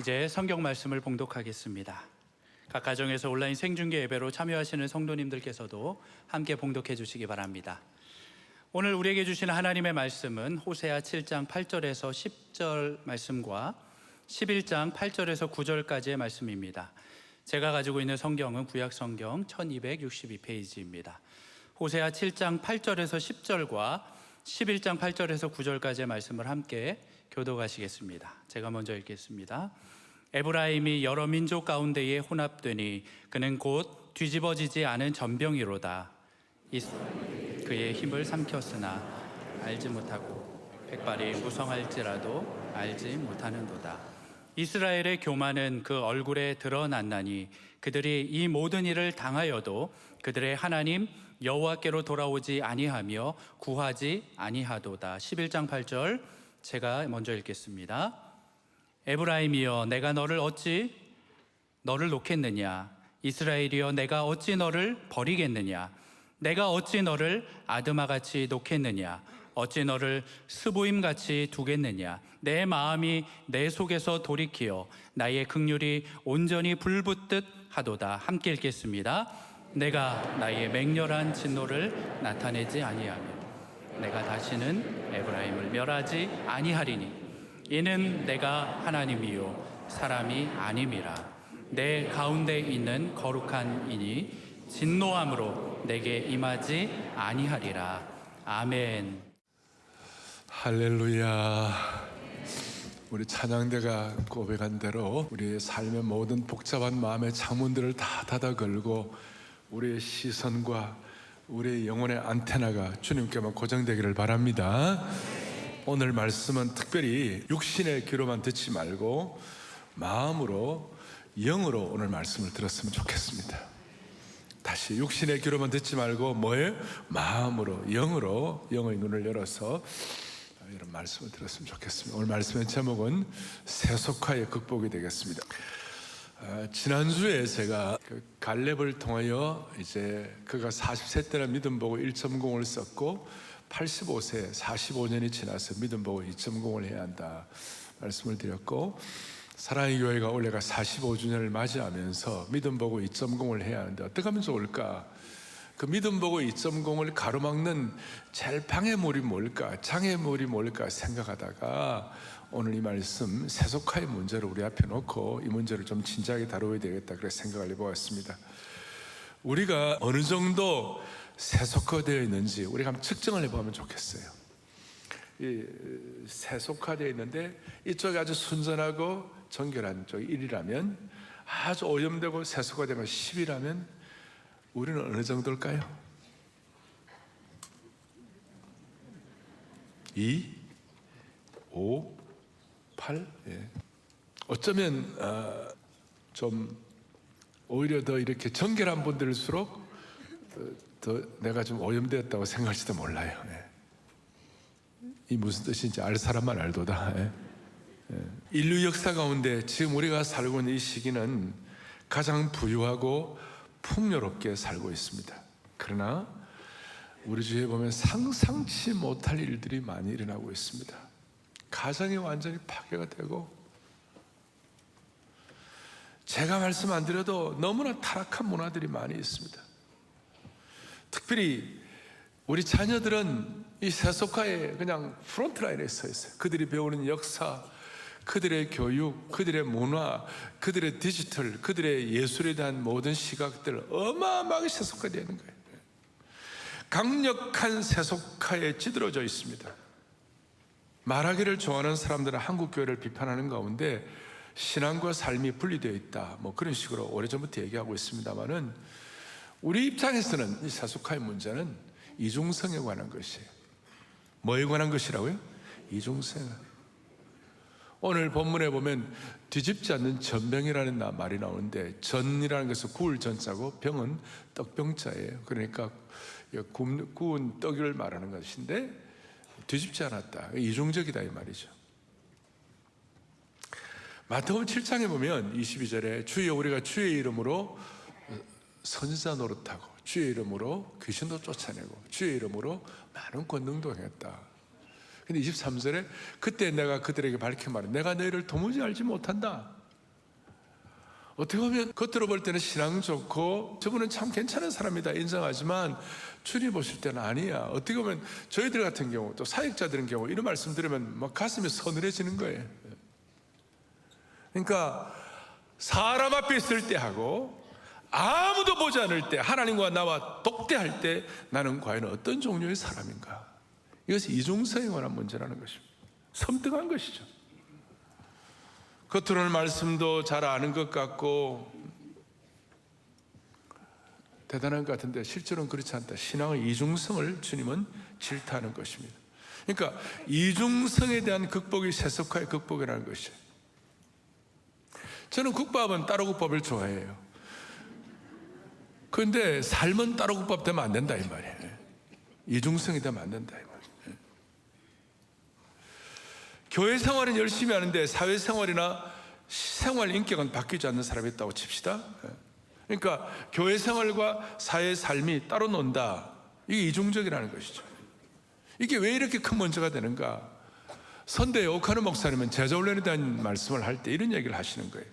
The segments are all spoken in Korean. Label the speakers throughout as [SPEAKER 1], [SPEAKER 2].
[SPEAKER 1] 이제 성경 말씀을 봉독하겠습니다. 각 가정에서 온라인 생중계 예배로 참여하시는 성도님들께서도 함께 봉독해 주시기 바랍니다. 오늘 우리에게 주시는 하나님의 말씀은 호세아 7장 8절에서 10절 말씀과 11장 8절에서 9절까지의 말씀입니다. 제가 가지고 있는 성경은 구약성경 1262페이지입니다. 호세아 7장 8절에서 10절과 11장 8절에서 9절까지의 말씀을 함께 교독하시겠습니다. 제가 먼저 읽겠습니다. 에브라임이 여러 민족 가운데에 혼합되니 그는 곧 뒤집어지지 않은 전병이로다. 그의 힘을 삼켰으나 알지 못하고 백발이 무성할지라도 알지 못하는도다. 이스라엘의 교만은 그 얼굴에 드러났나니 그들이 이 모든 일을 당하여도 그들의 하나님 여호와께로 돌아오지 아니하며 구하지 아니하도다. 11장 8절 제가 먼저 읽겠습니다. 에브라임이여 내가 어찌 너를 놓겠느냐? 이스라엘이여 내가 어찌 너를 버리겠느냐? 내가 어찌 너를 아드마같이 놓겠느냐? 어찌 너를 스보임같이 두겠느냐? 내 마음이 내 속에서 돌이키어 나의 긍휼이 온전히 불붙듯 하도다. 함께 읽겠습니다. 내가 나의 맹렬한 진노를 나타내지 아니하며 내가 다시는 에브라임을 멸하지 아니하리니 이는 내가 하나님이요 사람이 아님이라. 내 가운데 있는 거룩한 이니 진노함으로 내게 임하지 아니하리라. 아멘.
[SPEAKER 2] 할렐루야. 우리 찬양대가 고백한 대로 우리의 삶의 모든 복잡한 마음의 창문들을 다 닫아 걸고 우리의 시선과 우리의 영혼의 안테나가 주님께만 고정되기를 바랍니다. 오늘 말씀은 특별히 육신의 귀로만 듣지 말고 마음으로 영으로 오늘 말씀을 들었으면 좋겠습니다. 다시 육신의 귀로만 듣지 말고 뭐예요? 마음으로 영으로 영의 눈을 열어서 이런 말씀을 들었으면 좋겠습니다. 오늘 말씀의 제목은 세속화의 극복이 되겠습니다. 지난주에 제가 갈렙을 통하여 이제 그가 40세 때는 믿음 보고 1.0을 썼고 85세 45년이 지나서 믿음 보고 2.0을 해야 한다 말씀을 드렸고, 사랑의 교회가 올해가 45주년을 맞이하면서 믿음 보고 2.0을 해야 하는데 어떻게 하면 좋을까? 그 믿음 보고 2.0을 가로막는 제일 방해물이 뭘까? 장애물이 뭘까 생각하다가 오늘 이 말씀 세속화의 문제를 우리 앞에 놓고 이 문제를 좀 진지하게 다뤄야 되겠다 그래서 생각을 해보았습니다. 우리가 어느 정도 세속화되어 있는지 우리가 한번 측정을 해보면 좋겠어요. 이 세속화되어 있는데 이쪽이 아주 순전하고 정결한 쪽이 1이라면 아주 오염되고 세속화된 건 10이라면 우리는 어느 정도일까요? 2, 5, 8? 예. 어쩌면 좀 오히려 더 이렇게 정결한 분들일수록 더 내가 좀 오염되었다고 생각할지도 몰라요. 예. 이 무슨 뜻인지 알 사람만 알도다. 예. 예. 인류 역사 가운데 지금 우리가 살고 있는 이 시기는 가장 부유하고 풍요롭게 살고 있습니다. 그러나 우리 주위에 보면 상상치 못할 일들이 많이 일어나고 있습니다. 가정이 완전히 파괴가 되고, 제가 말씀 안 드려도 너무나 타락한 문화들이 많이 있습니다. 특별히 우리 자녀들은 이 세속화에 그냥 프론트라인에 서 있어요. 그들이 배우는 역사, 그들의 교육, 그들의 문화, 그들의 디지털, 그들의 예술에 대한 모든 시각들 어마어마하게 세속화되는 거예요. 강력한 세속화에 찌들어져 있습니다. 말하기를 좋아하는 사람들은 한국 교회를 비판하는 가운데 신앙과 삶이 분리되어 있다, 뭐 그런 식으로 오래전부터 얘기하고 있습니다만은 우리 입장에서는 이 세속화의 문제는 이중성에 관한 것이에요. 뭐에 관한 것이라고요? 이중성. 오늘 본문에 보면 뒤집지 않는 전병이라는 말이 나오는데, 전이라는 것은 구울 전자고 병은 떡병자예요. 그러니까 구운 떡을 말하는 것인데 뒤집지 않았다, 이중적이다 이 말이죠. 마태복음 7장에 보면 22절에 주여 우리가 주의 이름으로 선지자 노릇하고 주의 이름으로 귀신도 쫓아내고 주의 이름으로 많은 권능도 행했다. 근데 23절에 그때 내가 그들에게 밝힌 말은 내가 너희를 도무지 알지 못한다. 어떻게 보면 겉으로 볼 때는 신앙 좋고 저분은 참 괜찮은 사람이다 인정하지만 주님 보실 때는 아니야. 어떻게 보면 저희들 같은 경우 또 사역자들인 경우 이런 말씀 들으면 막 가슴이 서늘해지는 거예요. 그러니까 사람 앞에 있을 때 하고 아무도 보지 않을 때 하나님과 나와 독대할 때 나는 과연 어떤 종류의 사람인가? 이것이 이중성에 관한 문제라는 것입니다. 섬뜩한 것이죠. 겉으로는 말씀도 잘 아는 것 같고 대단한 것 같은데 실제로는 그렇지 않다. 신앙의 이중성을 주님은 질타하는 것입니다. 그러니까 이중성에 대한 극복이 세속화의 극복이라는 것이에요. 저는 국밥은 따로국밥을 좋아해요. 그런데 삶은 따로국밥 되면 안 된다 이 말이에요. 이중성이 되면 안 된다 이 말이에요. 교회 생활은 열심히 하는데 사회생활이나 생활 인격은 바뀌지 않는 사람이 있다고 칩시다. 그러니까 교회 생활과 사회 삶이 따로 논다. 이게 이중적이라는 것이죠. 이게 왜 이렇게 큰 문제가 되는가? 선대 오카노 목사님은 제자훈련에 대한 말씀을 할 때 이런 얘기를 하시는 거예요.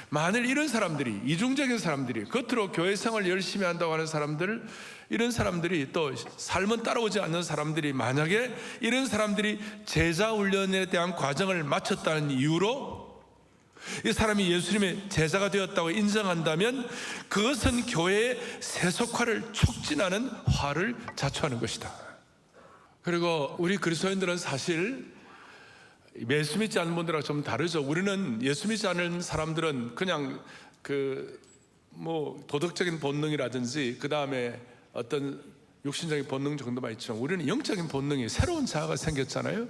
[SPEAKER 2] 만일 이런 사람들이, 이중적인 사람들이, 겉으로 교회 생활 열심히 한다고 하는 사람들, 이런 사람들이 또 삶은 따라오지 않는 사람들이 만약에 이런 사람들이 제자훈련에 대한 과정을 마쳤다는 이유로 이 사람이 예수님의 제자가 되었다고 인정한다면 그것은 교회의 세속화를 촉진하는 화를 자초하는 것이다. 그리고 우리 그리스도인들은 사실 예수 믿지 않는 분들하고 좀 다르죠. 우리는 예수 믿지 않는 사람들은 그냥 도덕적인 본능이라든지 그 다음에 어떤 육신적인 본능 정도만 있지만 우리는 영적인 본능이 새로운 자아가 생겼잖아요.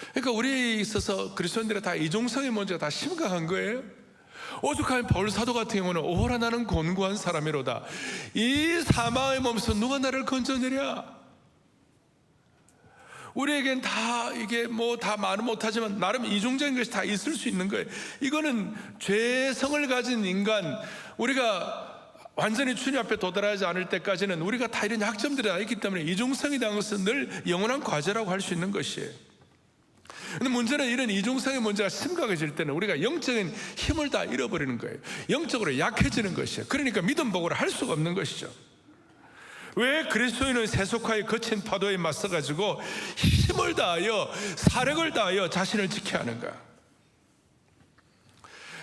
[SPEAKER 2] 그러니까 우리에 있어서 그리스도인들의 다 이중성의 문제가 다 심각한 거예요. 오죽하면 바울 사도 같은 경우는 오호라 나는 곤고한 사람이로다. 이 사망의 몸에서 누가 나를 건져내랴. 우리에겐 다 이게 다 말은 못하지만 나름 이중적인 것이 다 있을 수 있는 거예요. 이거는 죄성을 가진 인간, 우리가 완전히 주님 앞에 도달하지 않을 때까지는 우리가 다 이런 약점들이 다 있기 때문에 이중성에 대한 것은 늘 영원한 과제라고 할 수 있는 것이에요. 근데 문제는 이런 이중성의 문제가 심각해질 때는 우리가 영적인 힘을 다 잃어버리는 거예요. 영적으로 약해지는 것이에요. 그러니까 믿음 복음을 할 수가 없는 것이죠. 왜 그리스도인은 세속화의 거친 파도에 맞서가지고 힘을 다하여 사력을 다하여 자신을 지켜야 하는가?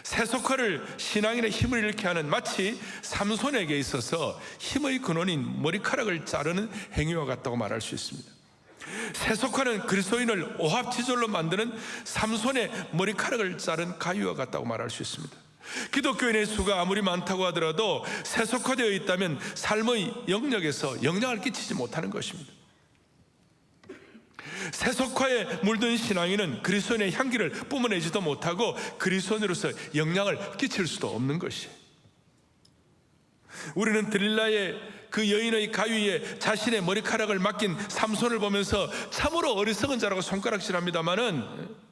[SPEAKER 2] 세속화를 신앙인의 힘을 잃게 하는 마치 삼손에게 있어서 힘의 근원인 머리카락을 자르는 행위와 같다고 말할 수 있습니다. 세속화는 그리스도인을 오합지졸로 만드는 삼손의 머리카락을 자른 가위와 같다고 말할 수 있습니다. 기독교인의 수가 아무리 많다고 하더라도 세속화되어 있다면 삶의 영역에서 영향을 끼치지 못하는 것입니다. 세속화에 물든 신앙인은 그리스도인의 향기를 뿜어내지도 못하고 그리스도인으로서 영향을 끼칠 수도 없는 것이에요. 우리는 들릴라의 그 여인의 가위에 자신의 머리카락을 맡긴 삼손을 보면서 참으로 어리석은 자라고 손가락질합니다마는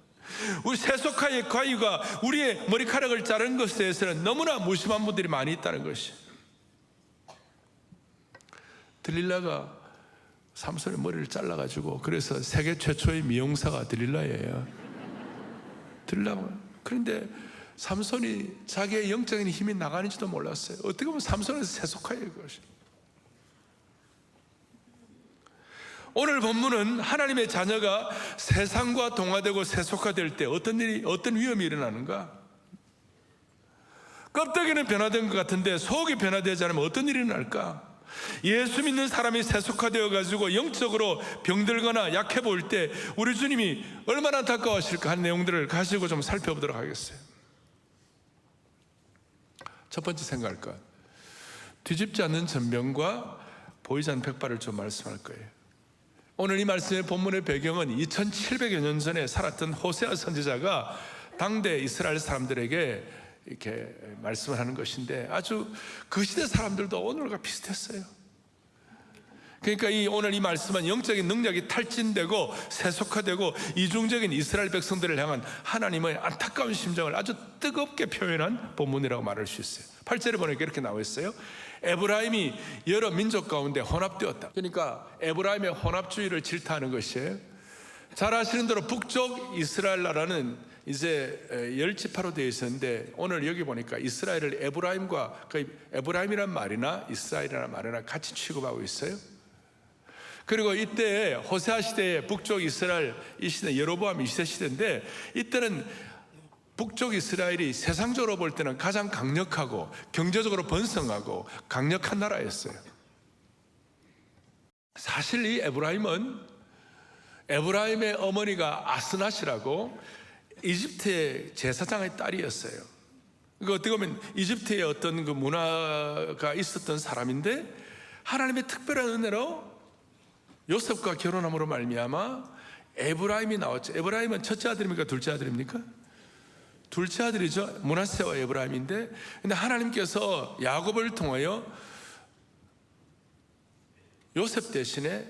[SPEAKER 2] 우리 세속화의 가위가 우리의 머리카락을 자른 것에 대해서는 너무나 무심한 분들이 많이 있다는 것이. 들릴라가 삼손의 머리를 잘라가지고 그래서 세계 최초의 미용사가 들릴라예요. 들릴라가. 그런데 삼손이 자기의 영적인 힘이 나가는지도 몰랐어요. 어떻게 보면 삼손은 세속화예요. 그것이. 오늘 본문은 하나님의 자녀가 세상과 동화되고 세속화될 때 어떤 위험이 일어나는가? 껍데기는 변화된 것 같은데 속이 변화되지 않으면 어떤 일이 일어날까? 예수 믿는 사람이 세속화되어 가지고 영적으로 병들거나 약해 보일 때 우리 주님이 얼마나 안타까워하실까 하는 내용들을 가지고 좀 살펴보도록 하겠어요. 첫 번째 생각할 것, 뒤집지 않는 전병과 보이지 않는 백발을 좀 말씀할 거예요. 오늘 이 말씀의 본문의 배경은 2700여 년 전에 살았던 호세아 선지자가 당대 이스라엘 사람들에게 이렇게 말씀을 하는 것인데 아주 그 시대 사람들도 오늘과 비슷했어요. 그러니까 오늘 이 말씀은 영적인 능력이 탈진되고 세속화되고 이중적인 이스라엘 백성들을 향한 하나님의 안타까운 심정을 아주 뜨겁게 표현한 본문이라고 말할 수 있어요. 8절에 보니까 이렇게 나와 있어요. 에브라임이 여러 민족 가운데 혼합되었다. 그러니까 에브라임의 혼합주의를 질타하는 것이에요. 잘 아시는 대로 북쪽 이스라엘 나라는 이제 10지파로 되어 있었는데 오늘 여기 보니까 이스라엘을 에브라임과 거의 에브라임이란 말이나 이스라엘이라는 말이나 같이 취급하고 있어요. 그리고 이때 호세아 시대의 북쪽 이스라엘 이 시대 여로보암 2세 시대인데 이때는 북쪽 이스라엘이 세상적으로 볼 때는 가장 강력하고 경제적으로 번성하고 강력한 나라였어요. 사실 이 에브라임의 어머니가 아스낫이라고 이집트의 제사장의 딸이었어요. 그러니까 어떻게 보면 이집트의 어떤 그 문화가 있었던 사람인데 하나님의 특별한 은혜로 요셉과 결혼함으로 말미암아 에브라임이 나왔죠. 에브라임은 첫째 아들입니까? 둘째 아들입니까? 둘째 아들이죠. 므낫세와 에브라임인데, 근데 하나님께서 야곱을 통하여 요셉 대신에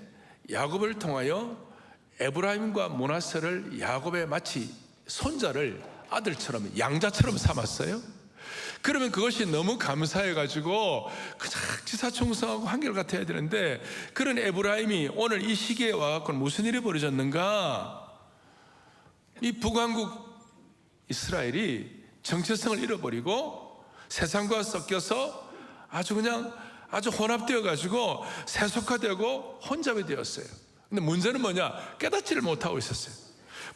[SPEAKER 2] 야곱을 통하여 에브라임과 므낫세를 야곱의 마치 손자를 아들처럼 양자처럼 삼았어요. 그러면 그것이 너무 감사해가지고 지사충성하고 한결같아야 되는데 그런 에브라임이 오늘 이 시기에 와서 무슨 일이 벌어졌는가? 이 북왕국 이스라엘이 정체성을 잃어버리고 세상과 섞여서 아주 혼합되어 가지고 세속화되고 혼잡이 되었어요. 근데 문제는 뭐냐? 깨닫지를 못하고 있었어요.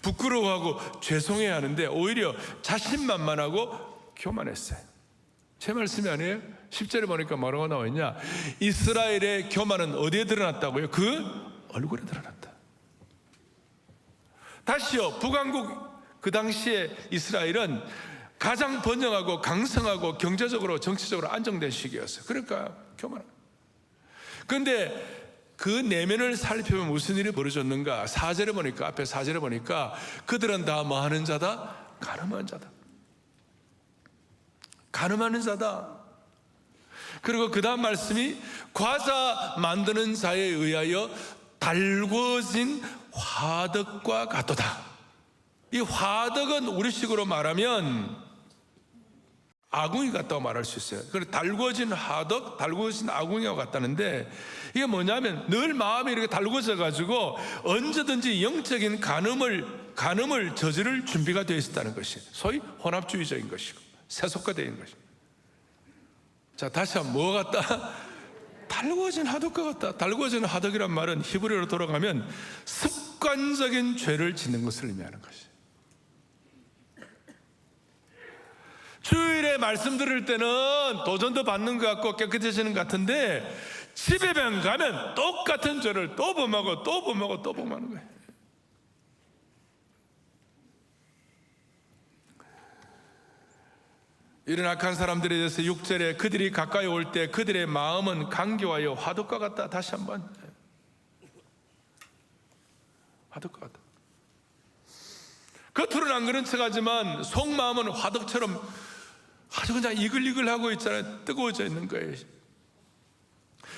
[SPEAKER 2] 부끄러워하고 죄송해야 하는데 오히려 자신만만하고 교만했어요. 제 말씀이 아니에요? 10절에 보니까 뭐라고 나와 있냐? 이스라엘의 교만은 어디에 드러났다고요? 그 얼굴에 드러났다. 다시요, 북왕국 그 당시에 이스라엘은 가장 번영하고 강성하고 경제적으로 정치적으로 안정된 시기였어요. 그러니까 교만한. 그런데 그 내면을 살펴보면 무슨 일이 벌어졌는가? 4절에 보니까, 앞에 4절에 보니까 그들은 다 뭐 하는 자다? 가늠한 자다. 가늠하는 자다. 그리고 그 다음 말씀이 과자 만드는 자에 의하여 달궈진 화덕과 같도다. 이 화덕은 우리식으로 말하면 아궁이 같다고 말할 수 있어요. 그래서 달궈진 화덕, 달궈진 아궁이와 같다는데 이게 뭐냐면 늘 마음이 이렇게 달궈져 가지고 언제든지 영적인 간음을 저지를 준비가 되어 있었다는 것이 소위 혼합주의적인 것이고 세속화되어 것이고. 자, 다시 한번 뭐 같다? 달궈진 화덕과 같다. 달궈진 화덕이란 말은 히브리어로 돌아가면 습관적인 죄를 짓는 것을 의미하는 것이에요. 주일에 말씀 들을 때는 도전도 받는 것 같고 깨끗해지는 것 같은데 집에만 가면 똑같은 죄를 또 범하고 또 범하고 또 범하는 거예요. 이런 악한 사람들에 대해서 6절에 그들이 가까이 올 때 그들의 마음은 강교하여 화덕과 같다. 다시 한번 화덕과 같다. 겉으로는 안 그런 척하지만 속마음은 화덕처럼 아주 그냥 이글이글하고 있잖아요. 뜨거워져 있는 거예요.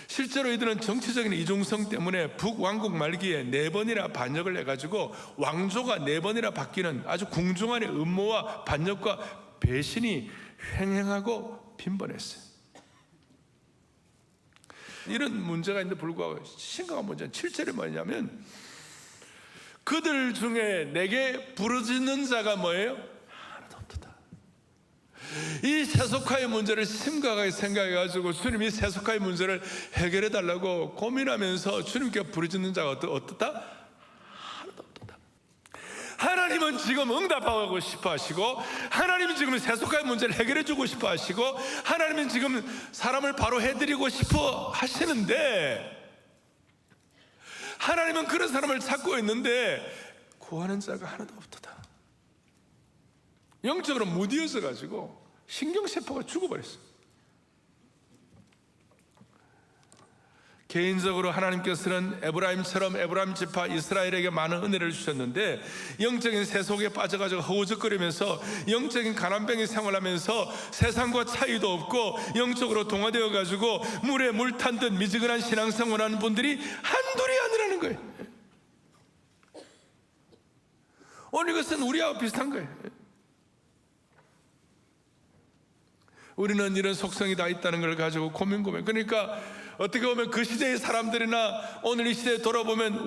[SPEAKER 2] 실제로 이들은 정치적인 이중성 때문에 북왕국 말기에 4번이나 반역을 해가지고 왕조가 4번이나 바뀌는 아주 궁중안의 음모와 반역과 배신이 횡행하고 빈번했어요. 이런 문제가 있는데 불구하고 심각한 문제는 7절이 뭐냐면 그들 중에 내게 부르짖는 자가 뭐예요? 하나도 없다. 이 세속화의 문제를 심각하게 생각해가지고 주님이 세속화의 문제를 해결해 달라고 고민하면서 주님께 부르짖는 자가 어떻다? 하나도 없다. 하나님은 지금 응답하고 싶어 하시고 하나님은 지금 세속화의 문제를 해결해 주고 싶어 하시고 하나님은 지금 사람을 바로 해드리고 싶어 하시는데 하나님은 그런 사람을 찾고 있는데 구하는 자가 하나도 없도다. 영적으로 무디어져 가지고 신경세포가 죽어버렸어요. 개인적으로 하나님께서는 에브라임처럼 에브라임 지파 이스라엘에게 많은 은혜를 주셨는데 영적인 세속에 빠져가지고 허우적거리면서 영적인 가난뱅이 생활하면서 세상과 차이도 없고 영적으로 동화되어 가지고 물에 물 탄 듯 미지근한 신앙생활하는 분들이 한둘이 아니라는 거예요. 오늘 이것은 우리하고 비슷한 거예요. 우리는 이런 속성이 다 있다는 걸 가지고 고민. 그러니까 어떻게 보면 그 시대의 사람들이나 오늘 이 시대에 돌아보면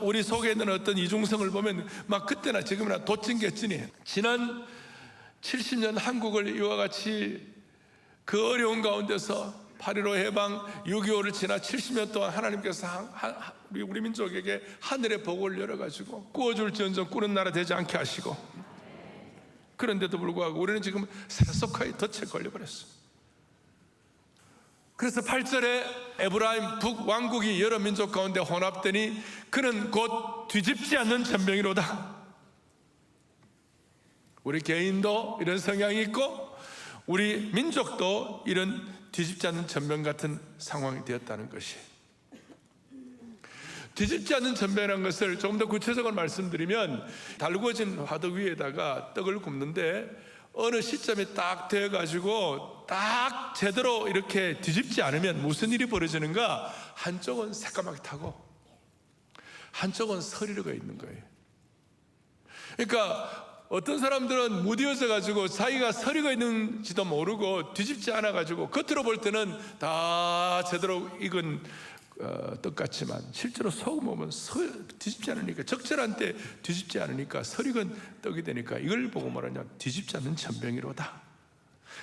[SPEAKER 2] 우리 속에 있는 어떤 이중성을 보면 막 그때나 지금이나 도찐개찐이 지난 70년 한국을 이와 같이 그 어려운 가운데서 8.15 해방 6.25를 지나 70년 동안 하나님께서 우리 민족에게 하늘의 복을 열어가지고 꾸어줄지언정 꾸는 나라 되지 않게 하시고, 그런데도 불구하고 우리는 지금 세속화에 덫에 걸려버렸어. 그래서 8절에 에브라임 북왕국이 여러 민족 가운데 혼합되니 그는 곧 뒤집지 않는 전병이로다. 우리 개인도 이런 성향이 있고 우리 민족도 이런 뒤집지 않는 전병 같은 상황이 되었다는 것이, 뒤집지 않는 전병이라는 것을 조금 더 구체적으로 말씀드리면, 달구어진 화덕 위에다가 떡을 굽는데 어느 시점에 딱 되어가지고 딱 제대로 이렇게 뒤집지 않으면 무슨 일이 벌어지는가? 한쪽은 새까맣게 타고 한쪽은 서리르가 있는 거예요. 그러니까 어떤 사람들은 무뎌져 가지고 자기가 서리가 있는지도 모르고 뒤집지 않아 가지고 겉으로 볼 때는 다 제대로 익은 떡 같지만 실제로 속을 보면 뒤집지 않으니까, 적절한 때 뒤집지 않으니까 설익은 떡이 되니까 이걸 보고 말하냐, 뒤집지 않는 전병이로다.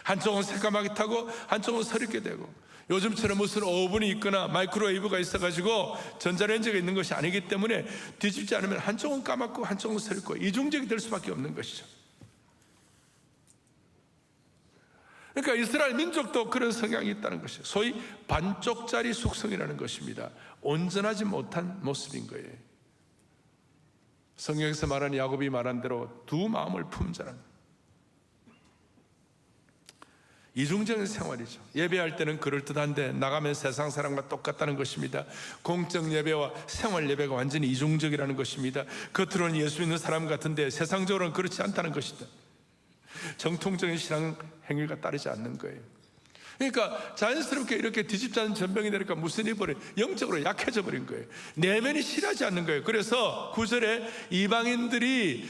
[SPEAKER 2] 한쪽은 새까맣게 타고 한쪽은 서리게 되고, 요즘처럼 무슨 오븐이 있거나 마이크로웨이브가 있어가지고 전자레인지가 있는 것이 아니기 때문에 뒤집지 않으면 한쪽은 까맣고 한쪽은 서리고 이중적이 될 수밖에 없는 것이죠. 그러니까 이스라엘 민족도 그런 성향이 있다는 것이에요. 소위 반쪽짜리 숙성이라는 것입니다. 온전하지 못한 모습인 거예요. 성경에서 말하는, 야곱이 말한 대로 두 마음을 품은 자는 이중적인 생활이죠. 예배할 때는 그럴듯한데 나가면 세상 사람과 똑같다는 것입니다. 공적 예배와 생활 예배가 완전히 이중적이라는 것입니다. 겉으로는 예수 믿는 사람 같은데 세상적으로는 그렇지 않다는 것이다. 정통적인 신앙 행위가 따르지 않는 거예요. 그러니까 자연스럽게 이렇게 뒤집지 않은 전병이 되니까 무슨 일이 벌어요? 영적으로 약해져 버린 거예요. 내면이 실하지 않는 거예요. 그래서 9절에 이방인들이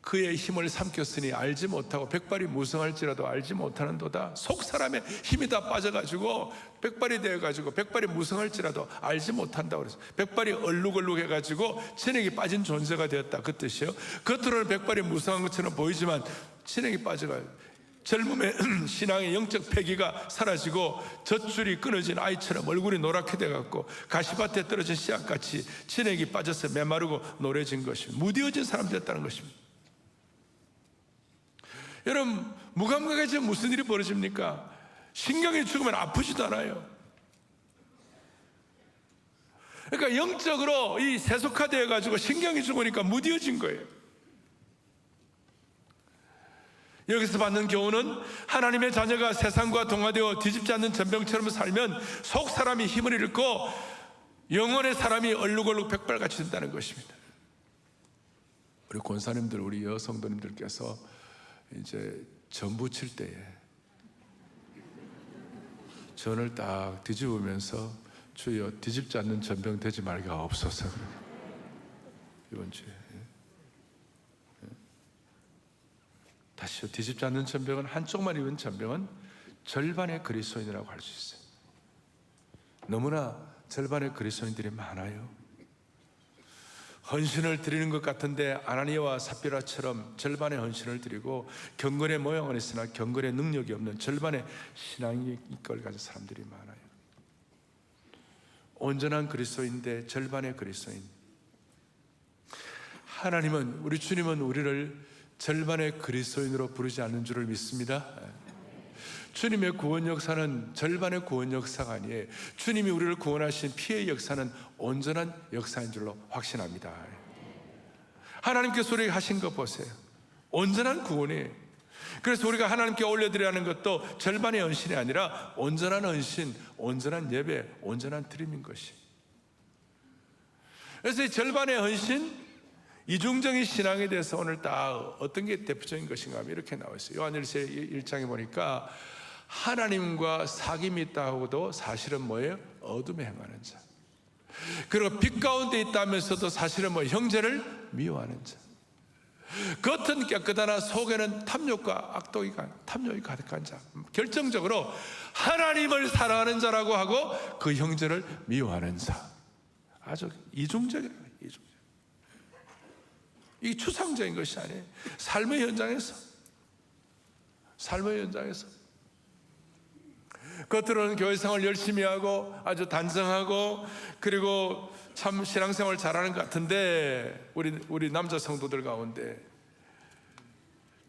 [SPEAKER 2] 그의 힘을 삼켰으니 알지 못하고 백발이 무성할지라도 알지 못하는도다. 속 사람의 힘이 다 빠져가지고 백발이 되어가지고 백발이 무성할지라도 알지 못한다고 그랬어요. 백발이 얼룩얼룩해가지고 체력이 빠진 존재가 되었다, 그 뜻이에요. 겉으로는 백발이 무성한 것처럼 보이지만 체력이 빠져가요. 젊음의 신앙의 영적 패기가 사라지고 젖줄이 끊어진 아이처럼 얼굴이 노랗게 돼갖고 가시밭에 떨어진 씨앗같이 체력이 빠져서 메마르고 노래진 것입니다. 무뎌진 사람 됐다는 것입니다. 여러분, 무감각해지면 무슨 일이 벌어집니까? 신경이 죽으면 아프지도 않아요. 그러니까 영적으로 이 세속화되어 가지고 신경이 죽으니까 무뎌진 거예요. 여기서 받는 교훈은, 하나님의 자녀가 세상과 동화되어 뒤집지 않는 전병처럼 살면 속 사람이 힘을 잃고 영혼의 사람이 얼룩얼룩 백발같이 된다는 것입니다. 우리 권사님들, 우리 여성도님들께서 이제 전 부칠 때에 전을 딱 뒤집으면서 주여 뒤집지 않는 전병 되지 말게 없어서, 이번 주에 다시요, 뒤집지 않는 전병은, 한쪽만 입은 전병은 절반의 그리스도인이라고 할 수 있어요. 너무나 절반의 그리스도인들이 많아요. 헌신을 드리는 것 같은데 아나니아와 삽비라처럼 절반의 헌신을 드리고 경건의 모양은 있으나 경건의 능력이 없는 절반의 신앙의 이걸 가진 사람들이 많아요. 온전한 그리스도인데 절반의 그리스도인. 하나님은, 우리 주님은 우리를 절반의 그리스도인으로 부르지 않는 줄을 믿습니다. 주님의 구원 역사는 절반의 구원 역사가 아니에요. 주님이 우리를 구원하신 피의 역사는 온전한 역사인 줄로 확신합니다. 하나님께서 우리에게 하신 것 보세요. 온전한 구원이에요. 그래서 우리가 하나님께 올려드려야 하는 것도 절반의 헌신이 아니라 온전한 헌신, 온전한 예배, 온전한 드림인 것이. 그래서 이 절반의 헌신, 이중적인 신앙에 대해서 오늘 다 어떤 게 대표적인 것인가 하면 이렇게 나와 있어요. 요한일서 1장에 보니까 하나님과 사귐이 있다고도 사실은 뭐예요? 어둠에 행하는 자. 그리고 빛 가운데 있다면서도 사실은 뭐 형제를 미워하는 자. 겉은 깨끗하나 속에는 탐욕이 가득한 자, 결정적으로 하나님을 사랑하는 자라고 하고 그 형제를 미워하는 자. 아주 이중적이에요. 이게 추상적인 것이 아니에요. 삶의 현장에서 겉으로는 교회생활 열심히 하고 아주 단정하고 그리고 참 신앙생활 잘하는 것 같은데 우리 남자 성도들 가운데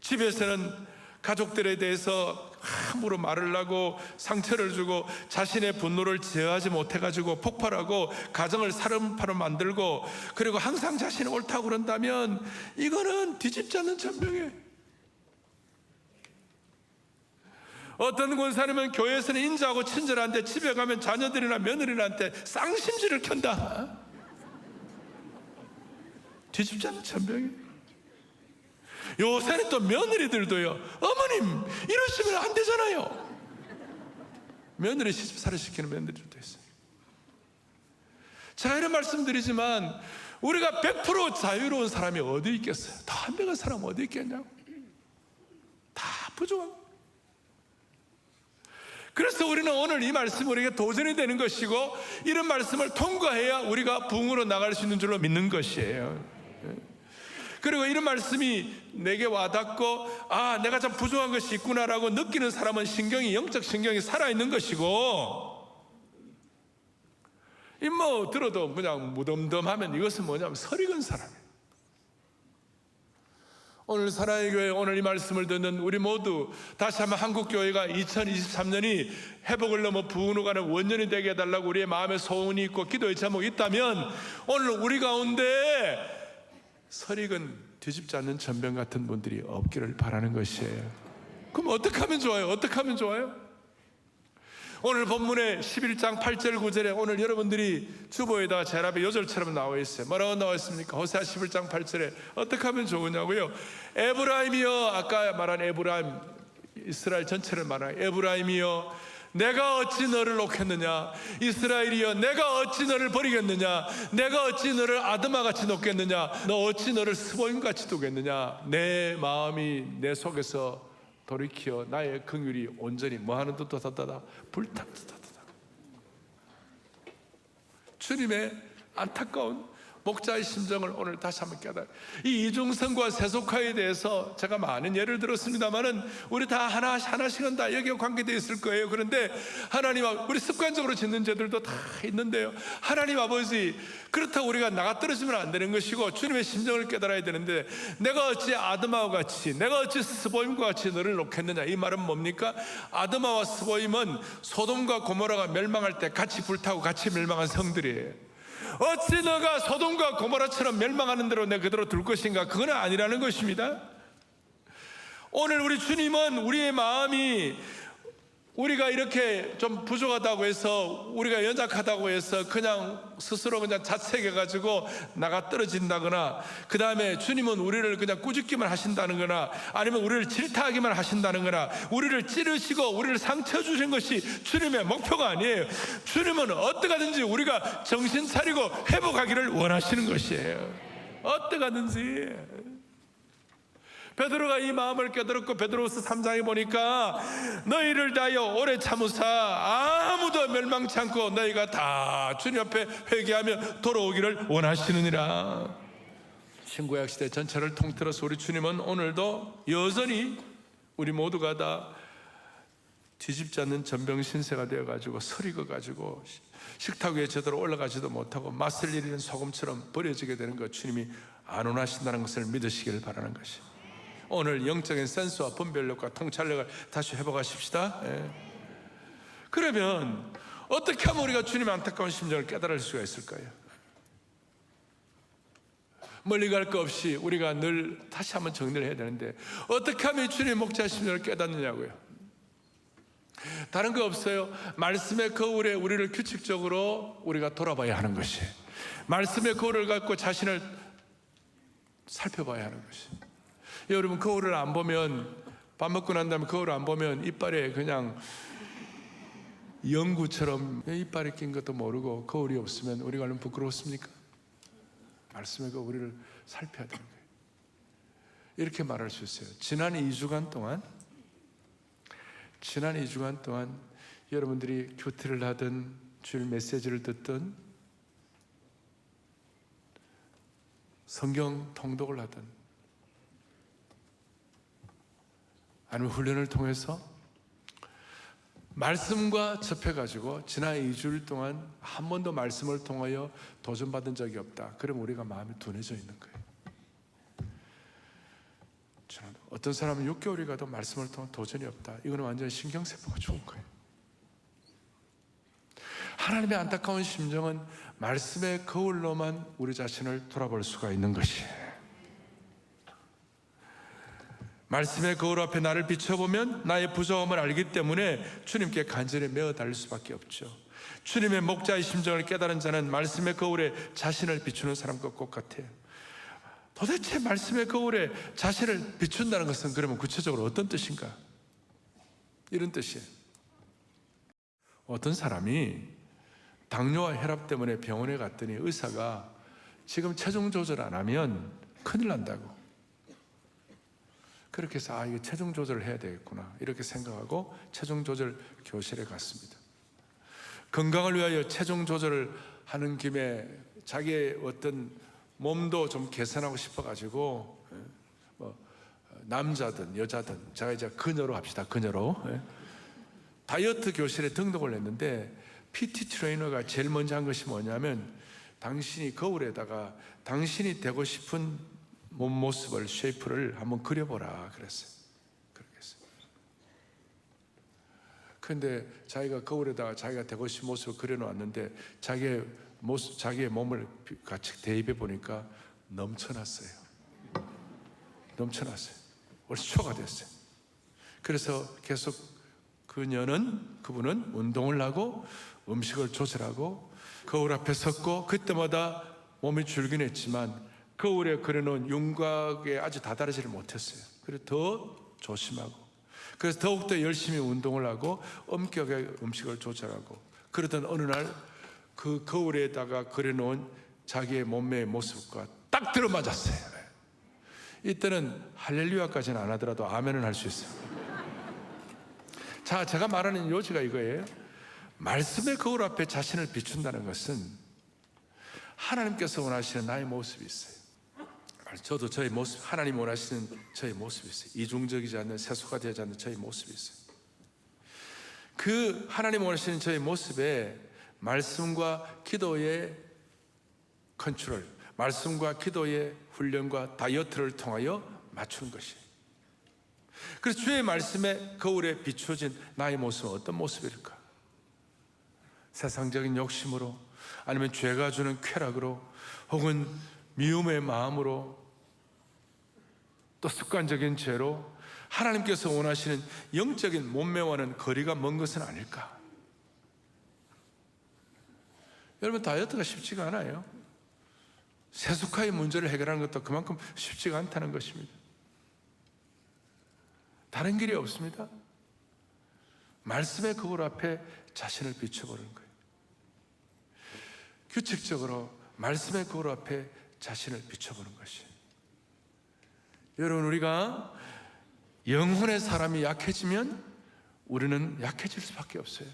[SPEAKER 2] 집에서는 가족들에 대해서 함부로 말을 하고 상처를 주고 자신의 분노를 제어하지 못해가지고 폭발하고 가정을 사름파로 만들고 그리고 항상 자신이 옳다고 그런다면 이거는 뒤집지 않는 전병이에요. 어떤 권사님은 교회에서는 인자하고 친절한데 집에 가면 자녀들이나 며느리한테 쌍심지를 켠다. 뒤집지 않는 전병이에요. 요새는 또 며느리들도요, 어머님 이러시면 안 되잖아요. 며느리 시집 살이시키는 며느리들도 있어요. 제가 이런 말씀드리지만 우리가 100% 자유로운 사람이 어디 있겠어요? 다 완벽한 사람 어디 있겠냐고. 다 부족하고. 그래서 우리는 오늘 이 말씀이 우리에게 도전이 되는 것이고 이런 말씀을 통과해야 우리가 부흥으로 나갈 수 있는 줄로 믿는 것이에요. 그리고 이런 말씀이 내게 와닿고 내가 참 부족한 것이 있구나라고 느끼는 사람은 영적 신경이 살아있는 것이고 들어도 그냥 무덤덤하면 이것은 뭐냐면 설익은 사람이에요. 오늘 사랑의 교회, 오늘 이 말씀을 듣는 우리 모두 다시 한번 한국교회가 2023년이 회복을 넘어 부흥으로 가는 원년이 되게 해달라고 우리의 마음에 소원이 있고 기도의 제목이 있다면 오늘 우리 가운데 설익은 뒤집지 않는 전병 같은 분들이 없기를 바라는 것이에요. 그럼 어떻게 하면 좋아요? 오늘 본문의 11장 8절 9절에 오늘 여러분들이 주보에다가 제 앞에 요절처럼 나와 있어요. 뭐라고 나와 있습니까? 호세아 11장 8절에 어떻게 하면 좋으냐고요? 에브라임이여, 아까 말한 에브라임, 이스라엘 전체를 말하는 에브라임이여, 내가 어찌 너를 놓겠느냐? 이스라엘이여, 내가 어찌 너를 버리겠느냐? 내가 어찌 너를 아드마같이 놓겠느냐? 너 어찌 너를 스보임같이 두겠느냐? 내 마음이 내 속에서 돌이켜 나의 긍휼이 온전히 뭐하는 듯 듯하다 불타는 듯하다. 주님의 안타까운 목자의 심정을 오늘 다시 한번 깨달아요. 이 이중성과 세속화에 대해서 제가 많은 예를 들었습니다만은 우리 다 하나씩은 다 여기에 관계되어 있을 거예요. 그런데 하나님, 우리 습관적으로 짓는 죄들도 다 있는데요, 하나님 아버지, 그렇다고 우리가 나가 떨어지면 안 되는 것이고 주님의 심정을 깨달아야 되는데 내가 어찌 아드마와 같이, 내가 어찌 스보임과 같이 너를 놓겠느냐? 이 말은 뭡니까? 아드마와 스보임은 소돔과 고모라가 멸망할 때 같이 불타고 같이 멸망한 성들이에요. 어찌 너가 소돔과 고모라처럼 멸망하는 대로 내 그대로 둘 것인가? 그건 아니라는 것입니다. 오늘 우리 주님은 우리의 마음이 우리가 이렇게 좀 부족하다고 해서, 우리가 연약하다고 해서 그냥 스스로 그냥 자책해가지고 나가 떨어진다거나, 그 다음에 주님은 우리를 그냥 꾸짖기만 하신다는 거나, 아니면 우리를 질타하기만 하신다는 거나, 우리를 찌르시고 우리를 상처 주신 것이 주님의 목표가 아니에요. 주님은 어떻게 하든지 우리가 정신 차리고 회복하기를 원하시는 것이에요. 어떻게 하든지. 베드로가 이 마음을 깨달았고 베드로후서 3장에 보니까 너희를 다하여 오래 참으사 아무도 멸망치 않고 너희가 다 주님 앞에 회개하며 돌아오기를 원하시느니라. 신구약 시대 전체를 통틀어서 우리 주님은 오늘도 여전히 우리 모두가 다 뒤집지 않는 전병신세가 되어가지고 설익어가지고 식탁 위에 제대로 올라가지도 못하고 맛을 잃는 소금처럼 버려지게 되는 것, 주님이 안 원하신다는 것을 믿으시기를 바라는 것입니다. 오늘 영적인 센스와 분별력과 통찰력을 다시 회복하십시다. 그러면 어떻게 하면 우리가 주님의 안타까운 심정을 깨달을 수가 있을까요? 멀리 갈 거 없이 우리가 늘 다시 한번 정리를 해야 되는데, 어떻게 하면 주님의 목자의 심정을 깨닫느냐고요? 다른 거 없어요. 말씀의 거울에 우리를 규칙적으로 우리가 돌아봐야 하는 것이, 말씀의 거울을 갖고 자신을 살펴봐야 하는 것이. 여러분, 거울을 안 보면, 밥 먹고 난 다음에 거울을 안 보면 이빨에 그냥 연구처럼 이빨에 낀 것도 모르고 거울이 없으면 우리가 얼마나 부끄럽습니까? 말씀의 거울, 우리를 살펴야 되는 거예요. 이렇게 말할 수 있어요. 지난 2주간 동안 여러분들이 큐티를 하든 주일 메시지를 듣든 성경 통독을 하든 아니면 훈련을 통해서 말씀과 접해가지고 지난 2주일 동안 한 번도 말씀을 통하여 도전받은 적이 없다. 그럼 우리가 마음이 둔해져 있는 거예요. 어떤 사람은 6개월이 가도 말씀을 통한 도전이 없다. 이거는 완전히 신경세포가 좋은 거예요. 하나님의 안타까운 심정은 말씀의 거울로만 우리 자신을 돌아볼 수가 있는 것이에요. 말씀의 거울 앞에 나를 비춰보면 나의 부족함을 알기 때문에 주님께 간절히 메어 달릴 수밖에 없죠. 주님의 목자의 심정을 깨달은 자는 말씀의 거울에 자신을 비추는 사람과 똑같아요. 도대체 말씀의 거울에 자신을 비춘다는 것은 그러면 구체적으로 어떤 뜻인가? 이런 뜻이에요. 어떤 사람이 당뇨와 혈압 때문에 병원에 갔더니 의사가 지금 체중 조절 안 하면 큰일 난다고. 그렇게 해서 이거 체중 조절을 해야 되겠구나 이렇게 생각하고 체중 조절 교실에 갔습니다. 건강을 위하여 체중 조절을 하는 김에 자기의 어떤 몸도 좀 개선하고 싶어가지고 남자든 여자든 제가 이제 그녀로 합시다. 그녀로 다이어트 교실에 등록을 했는데 PT 트레이너가 제일 먼저 한 것이 뭐냐면 당신이 거울에다가 당신이 되고 싶은 몸 모습을 쉐이프를 한번 그려보라 그랬어요. 그렇게 했어요. 그런데 자기가 거울에다가 자기가 되고 싶은 모습을 그려놓았는데 자기의 몸을 같이 대입해 보니까 넘쳐났어요. 벌써 초가 됐어요. 그래서 계속 그분은 운동을 하고 음식을 조절하고 거울 앞에 섰고 그때마다 몸이 줄긴 했지만 거울에 그려놓은 윤곽에 아주 다다르지를 못했어요. 그래서 더 조심하고 그래서 더욱더 열심히 운동을 하고 엄격하게 음식을 조절하고 그러던 어느 날 그 거울에다가 그려놓은 자기의 몸매의 모습과 딱 들어맞았어요. 이때는 할렐루야까지는 안 하더라도 아멘은 할 수 있어요. 자, 제가 말하는 요지가 이거예요. 말씀의 거울 앞에 자신을 비춘다는 것은 하나님께서 원하시는 나의 모습이 있어요. 저도 저의 모습, 하나님 원하시는 저의 모습이 있어요. 이중적이지 않는, 세속화 되지 않는 저의 모습이 있어요. 그 하나님 원하시는 저의 모습에 말씀과 기도의 컨트롤, 말씀과 기도의 훈련과 다이어트를 통하여 맞추는 것이에요. 그래서 주의 말씀에 거울에 비춰진 나의 모습은 어떤 모습일까? 세상적인 욕심으로, 아니면 죄가 주는 쾌락으로, 혹은 미움의 마음으로, 또 습관적인 죄로 하나님께서 원하시는 영적인 몸매와는 거리가 먼 것은 아닐까? 여러분, 다이어트가 쉽지가 않아요. 세속화의 문제를 해결하는 것도 그만큼 쉽지가 않다는 것입니다. 다른 길이 없습니다. 말씀의 거울 앞에 자신을 비춰보는 거예요. 규칙적으로 말씀의 거울 앞에 자신을 비춰보는 것이에요. 여러분, 우리가 영혼의 사람이 약해지면 우리는 약해질 수밖에 없어요.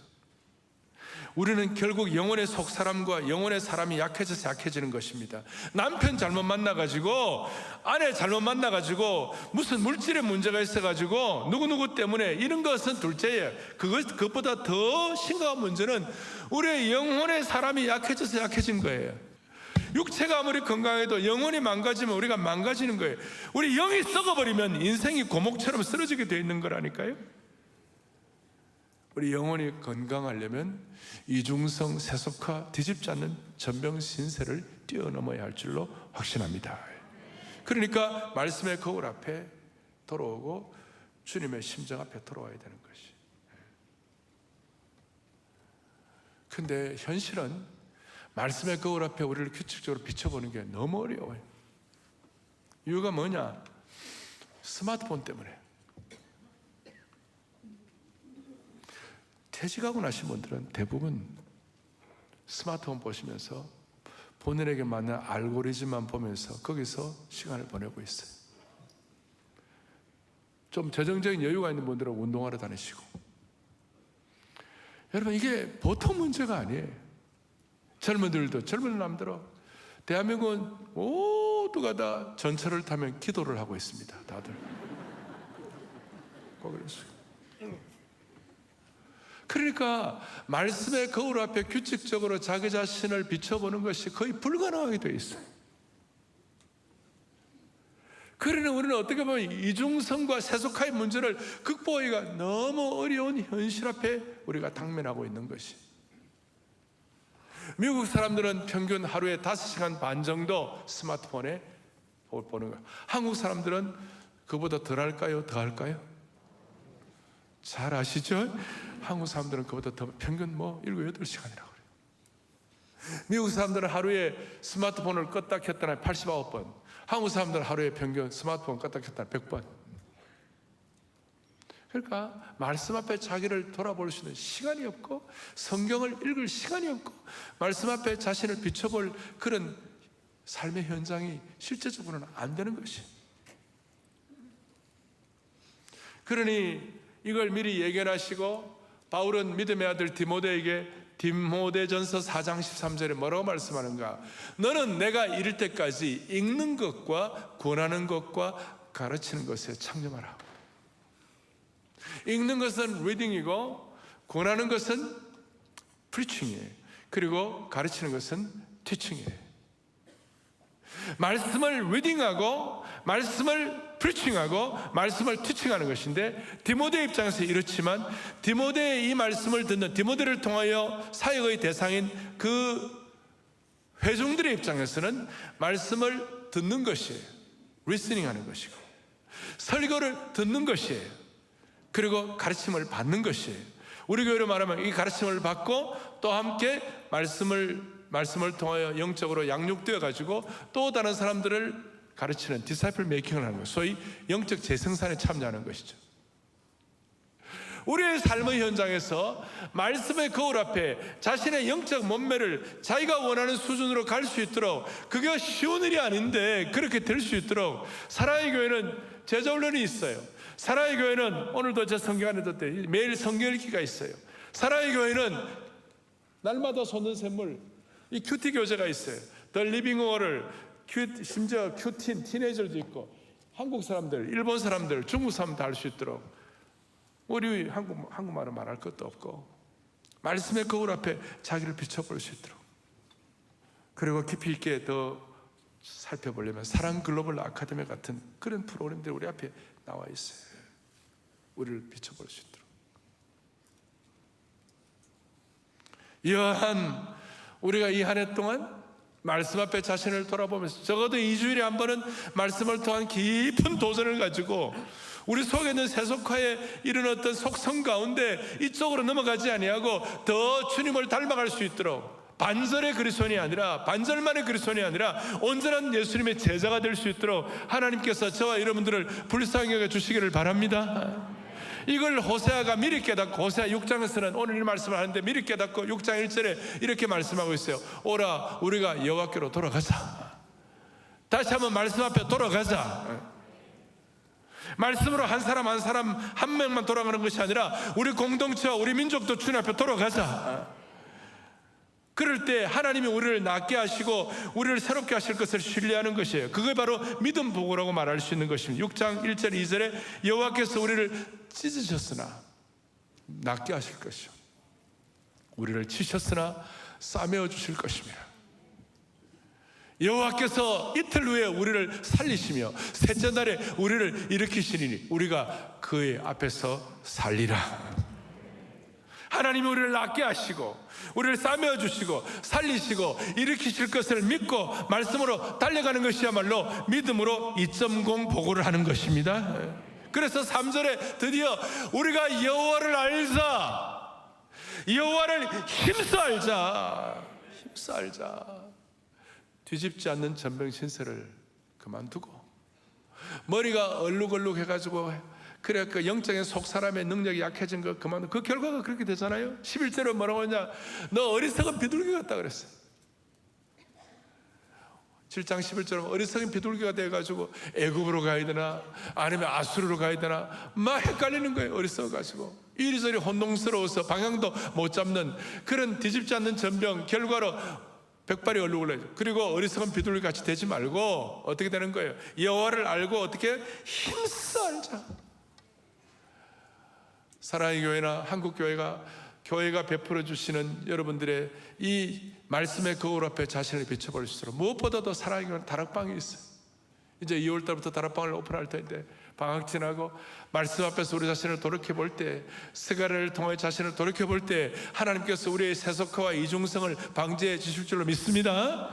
[SPEAKER 2] 우리는 결국 영혼의 속사람과 영혼의 사람이 약해져서 약해지는 것입니다. 남편 잘못 만나가지고, 아내 잘못 만나가지고, 무슨 물질의 문제가 있어가지고 누구누구 때문에, 이런 것은 둘째예요. 그것보다 더 심각한 문제는 우리의 영혼의 사람이 약해져서 약해진 거예요. 육체가 아무리 건강해도 영혼이 망가지면 우리가 망가지는 거예요. 우리 영이 썩어버리면 인생이 고목처럼 쓰러지게 되어 있는 거라니까요. 우리 영혼이 건강하려면 이중성, 세속화, 뒤집지 않는 전병신세를 뛰어넘어야 할 줄로 확신합니다. 그러니까 말씀의 거울 앞에 돌아오고 주님의 심정 앞에 돌아와야 되는 것이. 근데 현실은 말씀의 거울 앞에 우리를 규칙적으로 비춰보는 게 너무 어려워요. 이유가 뭐냐? 스마트폰 때문에. 퇴직하고 나신 분들은 대부분 스마트폰 보시면서 본인에게 맞는 알고리즘만 보면서 거기서 시간을 보내고 있어요. 좀 재정적인 여유가 있는 분들은 운동하러 다니시고. 여러분, 이게 보통 문제가 아니에요. 젊은들도, 젊은 남들은 대한민국은 모두가 다 전철을 타면 기도를 하고 있습니다. 다들. 그러니까 말씀의 거울 앞에 규칙적으로 자기 자신을 비춰보는 것이 거의 불가능하게 되어 있어요. 그러나 우리는 어떻게 보면 이중성과 세속화의 문제를 극복하기가 너무 어려운 현실 앞에 우리가 당면하고 있는 것이. 미국 사람들은 평균 하루에 5시간 반 정도 스마트폰에 보는 거예요. 한국 사람들은 그보다 덜 할까요? 더 할까요? 잘 아시죠? 한국 사람들은 그보다 더 평균 7, 8시간이라고 그래요. 미국 사람들은 하루에 스마트폰을 껐다 켰다 89번. 한국 사람들은 하루에 평균 스마트폰 껐다 켰다 100번. 그러니까 말씀 앞에 자기를 돌아볼 수 있는 시간이 없고, 성경을 읽을 시간이 없고, 말씀 앞에 자신을 비춰볼 그런 삶의 현장이 실제적으로는 안 되는 것이. 그러니 이걸 미리 예견하시고 바울은 믿음의 아들 디모데에게 디모데전서 4장 13절에 뭐라고 말씀하는가? 너는 내가 이를 때까지 읽는 것과 권하는 것과 가르치는 것에 창념하라. 읽는 것은 reading이고, 권하는 것은 preaching이에요. 그리고 가르치는 것은 teaching이에요. 말씀을 reading하고, 말씀을 preaching하고, 말씀을 teaching하는 것인데, 디모데 입장에서 이렇지만 디모데의 이 말씀을 듣는, 디모데를 통하여 사역의 대상인 그 회중들의 입장에서는 말씀을 듣는 것이에요. 리스닝하는 것이고, 설교를 듣는 것이에요. 그리고 가르침을 받는 것이에요. 우리 교회로 말하면 이 가르침을 받고 또 함께 말씀을 통하여 영적으로 양육되어 가지고 또 다른 사람들을 가르치는 디사이플 메이킹을 하는 것, 소위 영적 재생산에 참여하는 것이죠. 우리의 삶의 현장에서 말씀의 거울 앞에 자신의 영적 몸매를 자기가 원하는 수준으로 갈 수 있도록, 그게 쉬운 일이 아닌데 그렇게 될 수 있도록 사랑의 교회는 제자훈련이 있어요. 사랑의 교회는 오늘도 제 성경 안에 뒀대 매일 성경 읽기가 있어요. 사랑의 교회는 날마다 솟는 샘물, 이 큐티 교재가 있어요. The Living Water, 심지어 큐틴, 티네이저도 있고, 한국 사람들, 일본 사람들, 중국 사람들 다 할 수 있도록. 우리 한국말은 말할 것도 없고, 말씀의 거울 앞에 자기를 비춰볼 수 있도록. 그리고 깊이 있게 더 살펴보려면 사랑 글로벌 아카데미 같은 그런 프로그램들이 우리 앞에 나와 있어요. 우리를 비춰볼 수 있도록. 이러한 우리가 이 한 해 동안 말씀 앞에 자신을 돌아보면서 적어도 2주일에 한 번은 말씀을 통한 깊은 도전을 가지고 우리 속에 있는 세속화에 이른 어떤 속성 가운데 이쪽으로 넘어가지 아니하고 더 주님을 닮아갈 수 있도록, 반절의 그리스도인이 아니라, 반절만의 그리스도인이 아니라 온전한 예수님의 제자가 될 수 있도록 하나님께서 저와 여러분들을 불쌍히 여겨 주시기를 바랍니다. 이걸 호세아가 미리 깨닫고, 호세아 6장에서는 오늘 이 말씀을 하는데 미리 깨닫고 6장 1절에 이렇게 말씀하고 있어요. 오라 우리가 여호와께로 돌아가자. 다시 한번 말씀 앞에 돌아가자. 말씀으로 한 사람 한 명만 돌아가는 것이 아니라 우리 공동체와 우리 민족도 주님 앞에 돌아가자. 그럴 때 하나님이 우리를 낫게 하시고 우리를 새롭게 하실 것을 신뢰하는 것이에요. 그게 바로 믿음 보고라고 말할 수 있는 것입니다. 6장 1절 2절에 여호와께서 우리를 찢으셨으나 낫게 하실 것이요, 우리를 치셨으나 싸매어 주실 것입니다. 여호와께서 이틀 후에 우리를 살리시며 셋째 날에 우리를 일으키시니 우리가 그의 앞에서 살리라. 하나님이 우리를 낫게 하시고 우리를 싸매어 주시고 살리시고 일으키실 것을 믿고 말씀으로 달려가는 것이야말로 믿음으로 2.0 보고를 하는 것입니다. 그래서 3절에 드디어 우리가 여호와를 알자, 여호와를 힘써 알자. 뒤집지 않는 전병신세를 그만두고 머리가 얼룩얼룩 해가지고 그래 그 영적인 속 사람의 능력이 약해진 거 그만두고, 그 결과가 그렇게 되잖아요. 11절에 뭐라고 하냐, 너 어리석은 비둘기 같다 그랬어요. 7장 11절은 어리석은 비둘기가 돼가지고 애굽으로 가야 되나 아니면 아수르로 가야 되나 막 헷갈리는 거예요. 어리석어가지고 이리저리 혼동스러워서 방향도 못 잡는 그런 뒤집지 않는 전병, 결과로 백발이 얼룩을 그리고 어리석은 비둘기 같이 되지 말고 어떻게 되는 거예요? 여호와를 알고 어떻게 힘써 알자. 사랑의 교회나 한국 교회가 베풀어 주시는 여러분들의 이 말씀의 거울 앞에 자신을 비춰볼수록 무엇보다도 사랑의 교회는 다락방이 있어요. 이제 2월 달부터 다락방을 오픈할 텐데 방학 지나고 말씀 앞에서 우리 자신을 돌이켜 볼 때, 스가랴를 통해 자신을 돌이켜 볼 때 하나님께서 우리의 세속화와 이중성을 방지해 주실 줄로 믿습니다.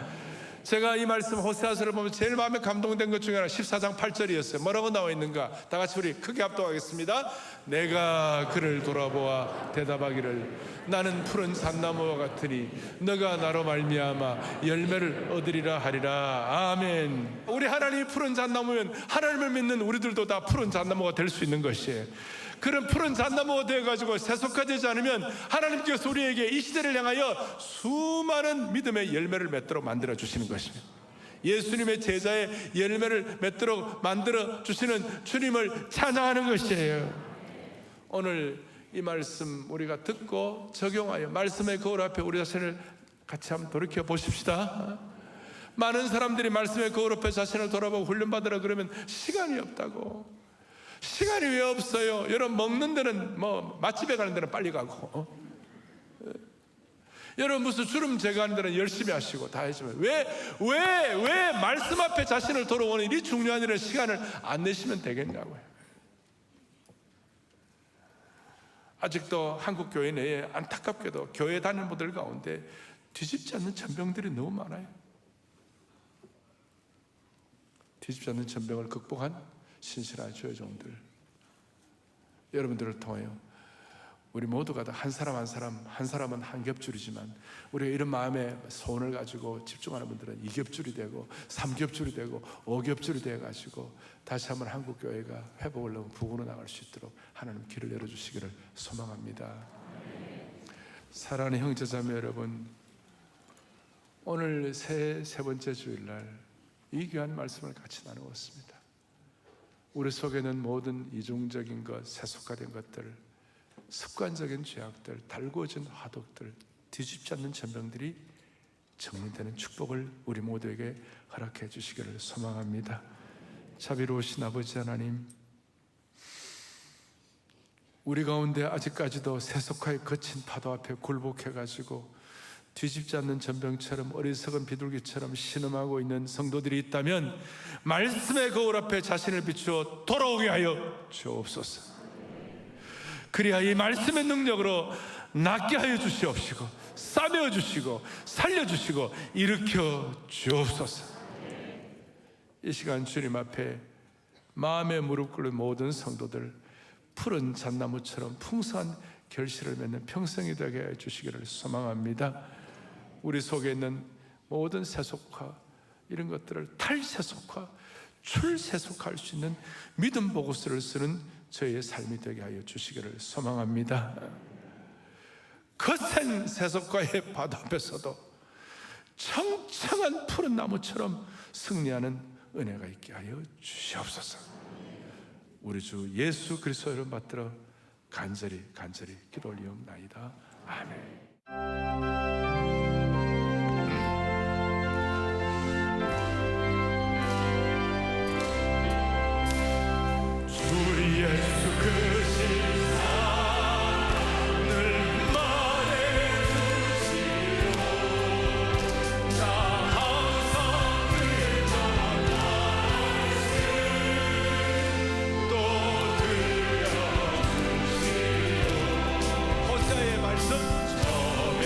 [SPEAKER 2] 제가 이 말씀 호세아서를 보면 제일 마음에 감동된 것 중에 하나 14장 8절이었어요. 뭐라고 나와 있는가? 다 같이 우리 크게 합독하겠습니다. 내가 그를 돌아보아 대답하기를 나는 푸른 잣나무와 같으니 너가 나로 말미암아 열매를 얻으리라 하리라. 아멘. 우리 하나님이 푸른 잣나무면 하나님을 믿는 우리들도 다 푸른 잣나무가 될 수 있는 것이에요. 그런 푸른 잣나무가 되어가지고 세속화되지 않으면 하나님께서 우리에게 이 시대를 향하여 수많은 믿음의 열매를 맺도록 만들어 주시는 것입니다. 예수님의 제자의 열매를 맺도록 만들어 주시는 주님을 찬양하는 것이에요. 오늘 이 말씀 우리가 듣고 적용하여 말씀의 거울 앞에 우리 자신을 같이 한번 돌이켜 보십시다. 많은 사람들이 말씀의 거울 앞에 자신을 돌아보고 훈련받으라 그러면 시간이 없다고. 시간이 왜 없어요? 여러분 먹는 데는 맛집에 가는 데는 빨리 가고 여러분 무슨 주름 제거하는 데는 열심히 하시고 다 하시면 왜 말씀 앞에 자신을 돌아오는 이 중요한 일에 시간을 안 내시면 되겠냐고요. 아직도 한국 교회 내에 안타깝게도 교회 다니는 분들 가운데 뒤집지 않는 전병들이 너무 많아요. 뒤집지 않는 전병을 극복한 신실한 주의 종들, 여러분들을 통하여 우리 모두가 다 한 사람 한 사람은 한 겹줄이지만 우리가 이런 마음의 소원을 가지고 집중하는 분들은 2겹줄이 되고 3겹줄이 되고 5겹줄이 되어가지고 다시 한번 한국교회가 회복을 넘어 부흥으로 나갈 수 있도록 하나님 길을 열어주시기를 소망합니다. 사랑하는 형제자매 여러분, 오늘 세 번째 주일날 이 귀한 말씀을 같이 나누었습니다. 우리 속에는 모든 이중적인 것, 세속화된 것들, 습관적인 죄악들, 달구어진 화독들, 뒤집지 않는 전병들이 정리되는 축복을 우리 모두에게 허락해 주시기를 소망합니다. 자비로우신 아버지 하나님, 우리 가운데 아직까지도 세속화의 거친 파도 앞에 굴복해가지고 뒤집지 않는 전병처럼 어리석은 비둘기처럼 신음하고 있는 성도들이 있다면 말씀의 거울 앞에 자신을 비추어 돌아오게 하여 주옵소서. 그리하여 이 말씀의 능력으로 낫게 하여 주시옵시고 싸매어 주시고 살려주시고 일으켜 주옵소서. 이 시간 주님 앞에 마음에 무릎 꿇는 모든 성도들 푸른 잣나무처럼 풍성한 결실을 맺는 평생이 되게 해 주시기를 소망합니다. 우리 속에 있는 모든 세속화, 이런 것들을 탈세속화, 출세속화할 수 있는 믿음 보고서를 쓰는 저희의 삶이 되게 하여 주시기를 소망합니다. 거센 세속화의 바다 앞에서도 청청한 푸른 나무처럼 승리하는 은혜가 있게 하여 주시옵소서. 우리 주 예수 그리스도 이름 받들어 간절히 기도 올리옵나이다. 아멘. 주 예수 그 신상을 말해주시오. 나 항상 그의 말씀 또 들려주시오. 호세아의 말씀 처음에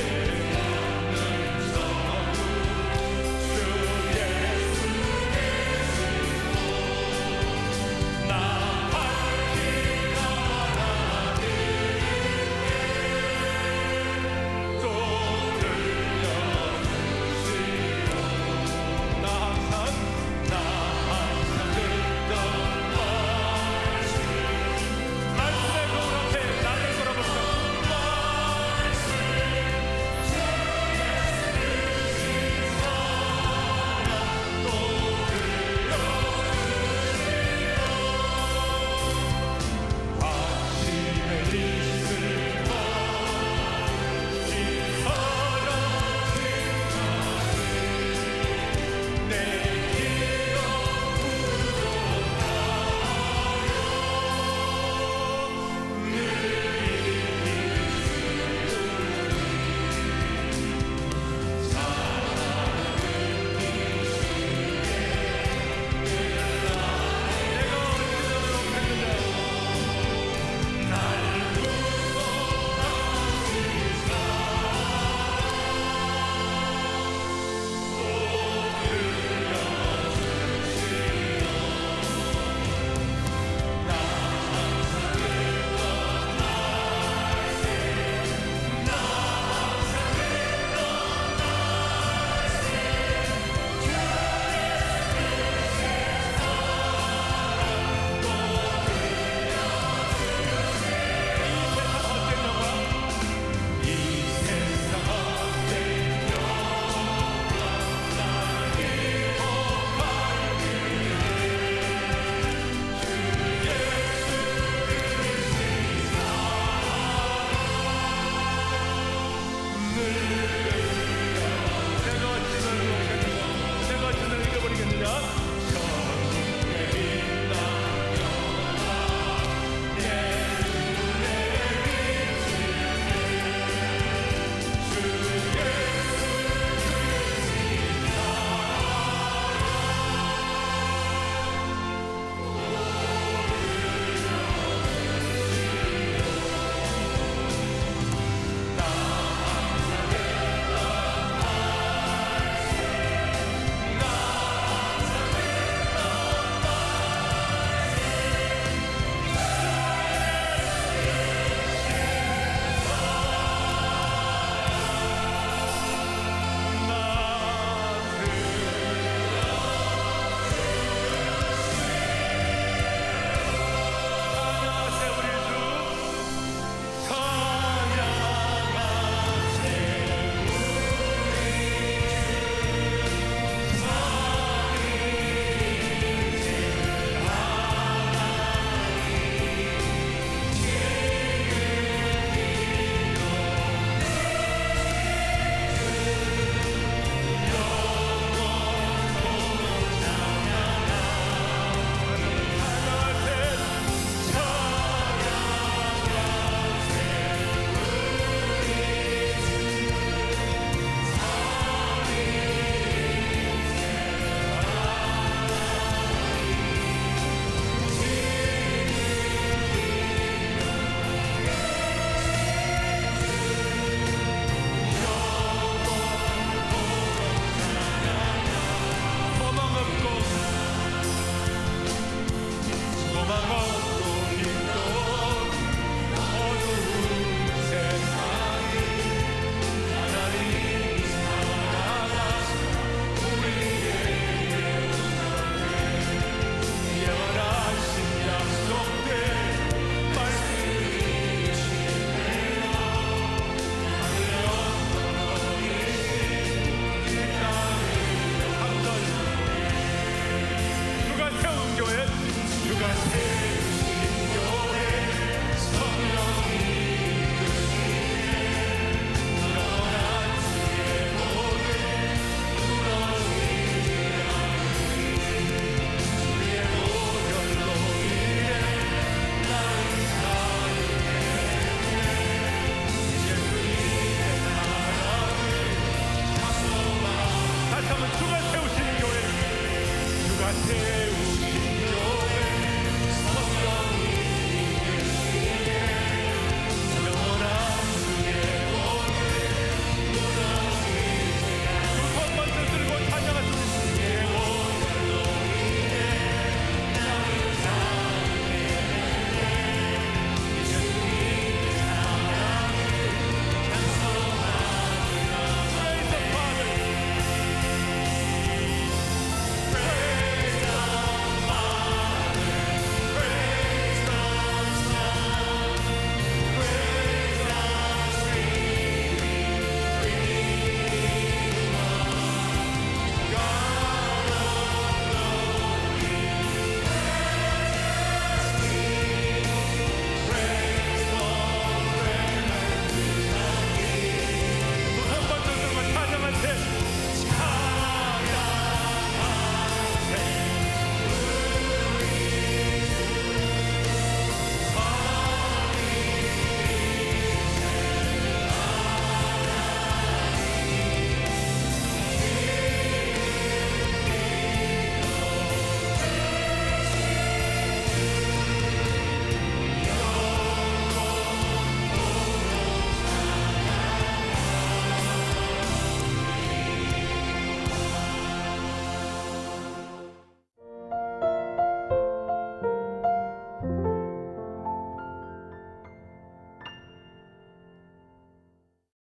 [SPEAKER 2] 태우고